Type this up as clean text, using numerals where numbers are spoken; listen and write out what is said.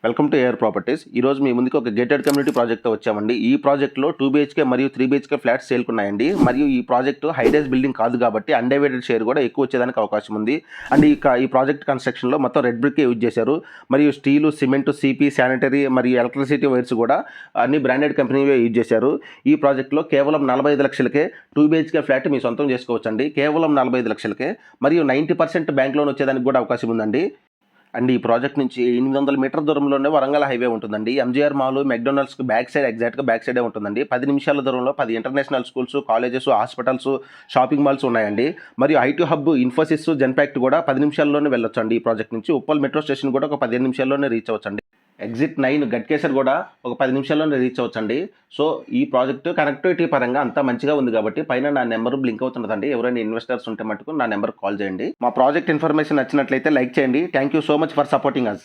Welcome to AR properties. ఈ రోజు మీ ముందుకు ఒక గేటెడ్ కమ్యూనిటీ ప్రాజెక్ట్తో వచ్చామండి. ఈ ప్రాజెక్ట్లో 2 BHK మరియు 3 BHK ఫ్లాట్స్ సేల్కున్నాయండి. మరియు ఈ ప్రాజెక్టు హైరైజ్ బిల్డింగ్ కాదు కాబట్టి అన్డివైడెడ్ షేర్ కూడా ఎక్కువ వచ్చేదానికి అవకాశం ఉంది. అండ్ ఈ ప్రాజెక్ట్ కన్స్ట్రక్షన్లో మొత్తం రెడ్ బ్రిక్ యూజ్ చేశారు. మరియు స్టీలు, సిమెంట్, సిపి, శానిటరీ మరియు ఎలక్ట్రిసిటీ వైర్స్ కూడా అన్ని బ్రాండెడ్ కంపెనీవే యూజ్ చేశారు. ఈ ప్రాజెక్ట్లో కేవలం 45 లక్షలకే 2 BHK ఫ్లాట్ మీ సొంతం చేసుకోవచ్చండి. కేవలం 45 లక్షలకే. మరియు 90% బ్యాంక్ లోన్ వచ్చేదానికి కూడా అవకాశం ఉందండి. అండ్ ఈ ప్రాజెక్ట్ నుంచి 800 మీటర్ దూరంలోనే వరంగల్ హైవే ఉంటుందండి. ఎంజీఆర్ మాల్, మెక్డొనాల్డ్స్కి ఎగ్జాక్ట్గా బ్యాక్ సైడే ఉంటుందండి. 10 నిమిషాల దూరంలో 10 international schools, colleges, hospitals, shopping malls ఉన్నాయండి. మరియు ఐటీ హబ్, ఇన్ఫోసిస్, జెన్పాక్ట్ కూడా 10 నిమిషాల్లోనే వెళ్ళొచ్చండి. ఈ ప్రాజెక్ట్ నుంచి ఉప్పల్ మెట్రో స్టేషన్ కూడా ఒక 15 నిమిషాల్లోనే రీచ్ అవ్వచ్చండి. ఎగ్జిట్ 9 గట్కేసర్ కూడా ఒక 10 నిమిషాల్లోనే రీచ్ అవ్వచ్చండి. సో ఈ ప్రాజెక్టు కనెక్టివిటీ పరంగా అంతా మంచిగా ఉంది కాబట్టి పైన నా నెంబర్ బ్లింక్ అవుతుందండి. ఎవరైనా ఇన్వెస్టర్స్ ఉంటే మటుకు నా నెంబర్ కాల్ చేయండి. మా ప్రాజెక్ట్ ఇన్ఫర్మేషన్ నచ్చినట్లయితే లైక్ చేయండి. Thank you so much for supporting us.